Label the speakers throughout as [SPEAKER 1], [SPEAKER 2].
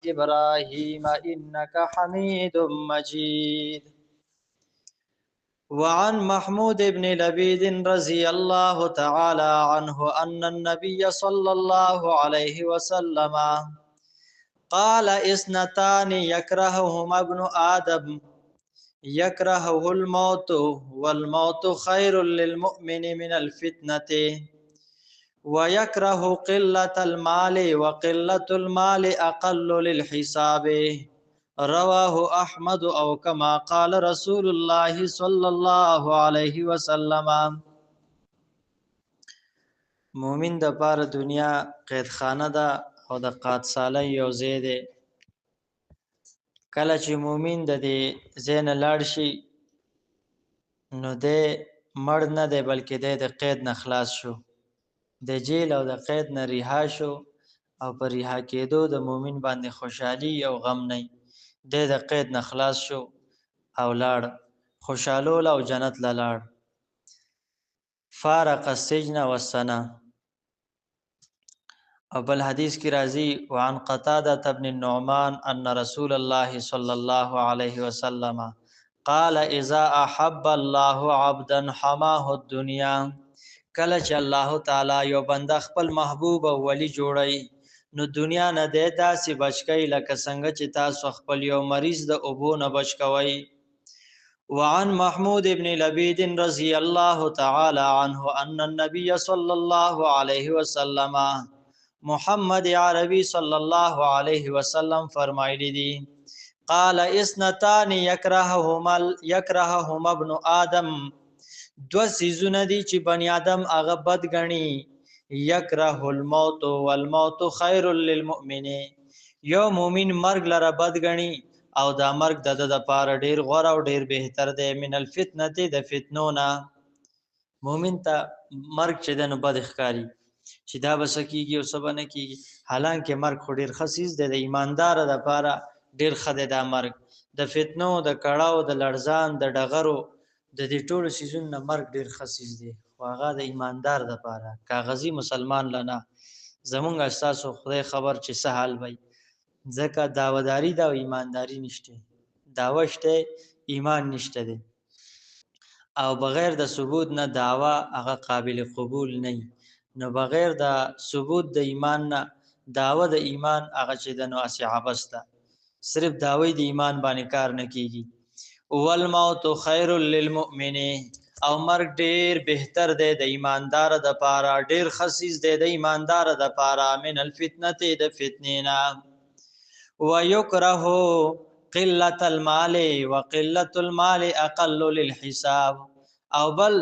[SPEAKER 1] إبراهيم إنك حميد مجيد. وعن محمود بن لبيد رضي الله تعالى عنه أن النبي صلى الله عليه وسلم قال اثنتان يكرههما ابن آدم يكرهه الموت والموت خير للمؤمن من الفتنة ويكره قلة المال وقلة المال أقل للحساب. رواه أحمد أو كما قال رسول الله صلى الله عليه وسلم. مومن د پاره دنیا قید خانه ده او د قاد ساله یو ځای دی. کله چې مومن د دې ځای نه لاړ شي نو دی مړ نه دی بلکې دی د قید نه خلاص شو، د جیل او د قید نه رها شو او پر رها کېدو د مومن باندې خوشحالي او غم نه دی د قید نه خلاص شو او لاړ خوشحالول او جنت له لاړ. فارق السجن والسنه. او بل حدیث کی راضی وعن قتادة بن النعمان ان رسول الله صلی الله علیه وسلم قال اذا احب الله عبدا حماه الدنيا. کله چې الله تعالی یو بنده خپل محبوب او ولی جوړي نو دنیا نه د داسې بچکی لکه څنګه چې تاسو خپل یو مریض د اوبو نه بچکوي. وعن محمود بن لبيد رضي الله تعالى عنه ان النبي صلى الله عليه وسلم محمد عربی صلی الله علیه وسلم فرمایلی دي قال اثنتان يكرههما ابن آدم. دو سيزونه دي چې بني آدم هغه بد غني. يكره الموت والموت خير للمؤمن. یو مؤمن مرګ لره بد غني او دا مرګ د پاره ډیر غوړ او ډیر بهتر دی من الفتنه د فتنونه. مؤمن ته مرګ چې دنه بد ښکاری چې دا بس کیږي او سبا نه کیږي، حالانکه مرګ خو ډیر خسیس دی د ایماندار د لپاره ډیر خدای دا مرګ د فتنو د کړهو د لړزان د ډغرو د دې ټولو سيزونو مرګ ډیر خسیس دی خو هغه د ایماندار د لپاره کاغذي مسلمان لنا زمونږ اساسو خدای خبر چې سهال وي ځکه داوداری دا ایمانداری نشته، داوشته ایمان نشته دی او بغیر د ثبوت نه داوا هغه قابل قبول نه. نو بغیر د ثبوت د ایمان نه داوا د ایمان هغه چې د نو اصحابس ده صرف داوی د ایمان باندې کار نه کیږي. والموت خیر للمؤمن. او مرګ ډیر بهتر دی د ایماندار د پاره ډیر خسیس دی د ایماندار د پاره من الفتنه د فتنینا. ويكره قلة المال وقلة المال اقل للحساب. او بل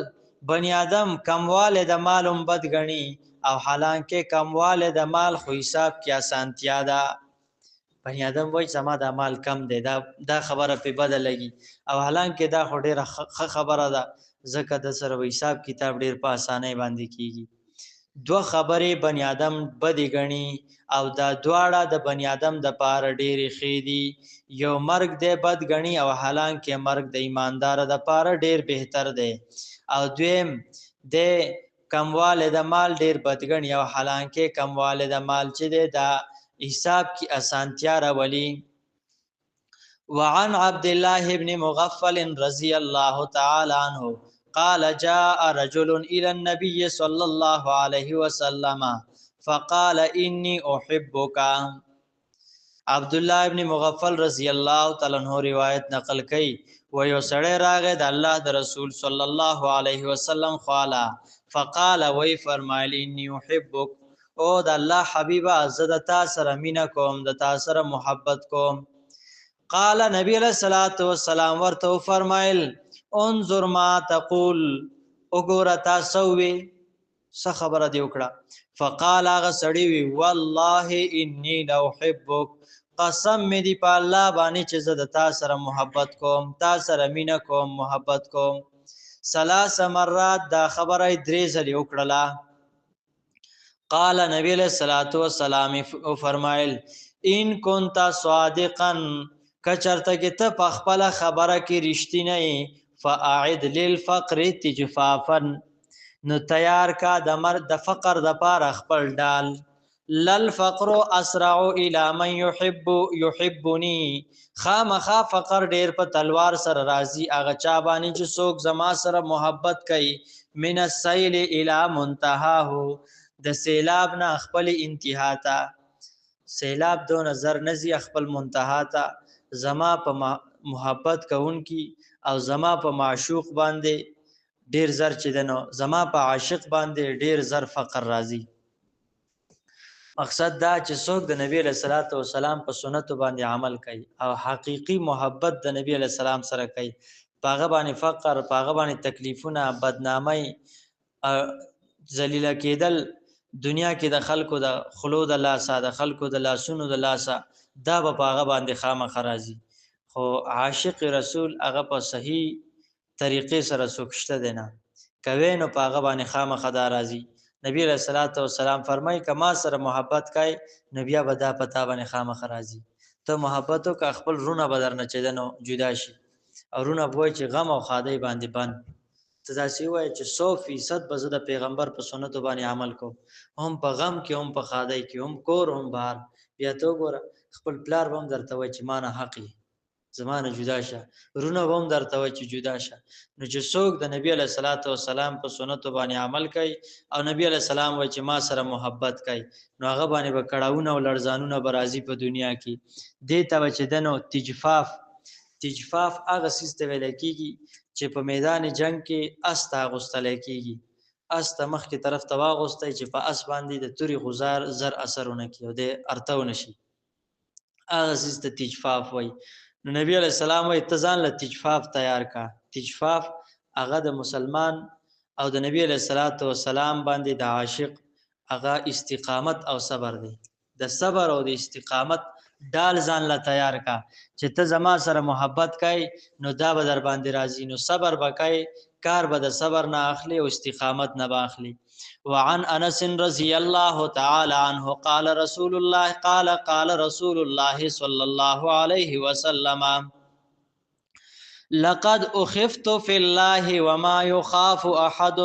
[SPEAKER 1] بنی آدم کمواله د مالم بد غني او حالانکه کمواله د مال خو حساب کې اسانتیا ده. بنی آدم وای زما د مال کم دی دا خبره په بدل لګي او حالانکه دا خو ډیره خبره ده ځکه د سره حساب کتاب ډیر په اسانه باندې کیږي. دو خبرې بنی آدم بد غني او دا دواړه د بنی آدم د پاره ډېری خېدي. یو مرګ دی بد غني او حالانکه مرګ د ایماندار د پاره ډېر بهتر دی او دویم د کمواله د مال ډېر بد غني او حالانکه کمواله د مال چې دی دا حساب کی اسانتیا راولي. وعن عبد الله بن مغفل رضي الله تعالى عنه قال جاء رجل إلى النبي صلى الله عليه وسلم فقال إني أحبك. عبد الله ابن مغفل رضی الله تعالی عنہ روایت نقل کړي و یو سړی راغی د الله د رسول صلی الله علیه وسلم خواله فقال وی فرمایلی إني أحبك او د الله حبیبا زه د تا سره مینا کوم د تا سره محبت کوم. قال نبی علیہ الصلوۃ والسلام ورته فرمایل انظر ما تقول وګوره تاسو وی څه خبره دی وکړه. فقال هغه سړی وی والله انی لاحبک قسم می دی په الله باندې چې زه د تا سره محبت کوم تا سره مینا کوم محبت کوم. ثلاث مرات دا خبره درې ځلې وکړه. قال نبی علیہ الصلوۃ والسلام فرمایل ان كنت صادقا کچرته کې ته په خپل خبره کې رښتینی فاعد للفقر تجفافا نو تیار کا د فقر د پاره خپل ډال للفقر اسرع الى من يحبني خامخا فقر ډیر په تلوار سره راځي هغه چا باندې چې څوک زما سره محبت کوي من السیل الى منتهاه د سیلاب نه خپل انتها ته سیلاب دو نظر نزی خپل منتها ته زما په محبت کوونکی او زما په معشوق باندې ډیر زر چې دنو زما په عاشق باندې ډیر زر فقر راځي مقصد دا چې څوک د نبی له صلوات و سلام په سنت باندې عمل کوي او حقيقي محبت د نبی له سلام سره کوي پاغه باندې فقر پاغه باندې تکلیفونه بدنامي ذلیل کېدل دنیا کې د خلکو د خلو د لاسه د خلکو د لاسونو د لاسه دا به پاغه باندې خامخ راځي خو عاشق رسول هغه په صحیح طریقې سره سوکشته دینا کوي نو پاغه باندې خامخ دا راځي نبی رسول الله والسلام فرمای کما سره محبت کای نبی بدا پتا باندې خامخ راځي ته محبتو کا خپل رونه بدر نه چدنو جدا شي او رونه وای چې غم او خادای باندې بند تداسي وای چې 100% به زه د پیغمبر په سنت باندې عمل کوم هم په غم کې هم په خادای کې هم کور هم بهر بیا تو ګور خپل پلار هم درته وای چې مان حقي زمانه جدا شه رونه هم درته وای چې جدا شه نو چې څوک د نبی علیہ الصلوۃ والسلام په سنت باندې عمل کوي او نبی علیہ السلام وای چې ما سره محبت کوي نو هغه باندې به کړهونه او لړزانونه برازي په دنیا کې دې ته چې دنو تجفاف هغه سیسته ویل کېږي چې په میدان جنگ کې استا غستل کېږي استا مخ کی طرف تواغستای چې په اس باندې د توري غزار زر اثرونه کوي د ارتو نشي هغه سیسته تجفاف وای نو نبی علیہ السلام وای تزان له تجفاف تیار کا تجفاف هغه د مسلمان او د نبی علیہ الصلوۃ والسلام باندې د عاشق هغه استقامت او صبر دی د صبر او د استقامت ډال ځان لا تیار کا چې ته زما سره محبت کای نو دا به در باندې راځي نو صبر وکای کار به د صبر نه اخلي او استقامت نه باخلي وعن انس رضی الله تعالی عنه قال رسول الله صلی الله علیه وسلم لقد اخفت في الله وما يخاف احد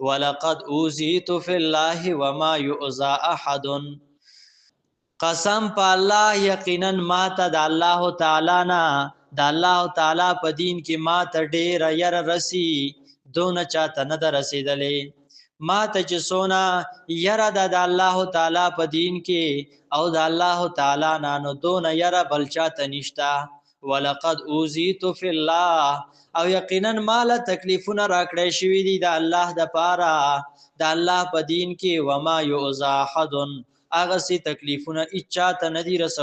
[SPEAKER 1] ولقد اوذيت في الله وما يؤذى احد قسم په الله یقینا ما ته د الله تعالی نه د الله تعالی په دین کې ما ته ډیر ير رسی دون چاته نه رسیدلې ما ته چې سونا ير د الله تعالی په دین کې او د الله تعالی نه نو دون ير بل چاته نشتا ولقد اوذيت في الله او یقینا مال تکلیفونه راکړې شوې دي د الله د پاره د الله په دین کې وما يؤذى احد اغه سي تکلیفونه اچا ته ندي رسو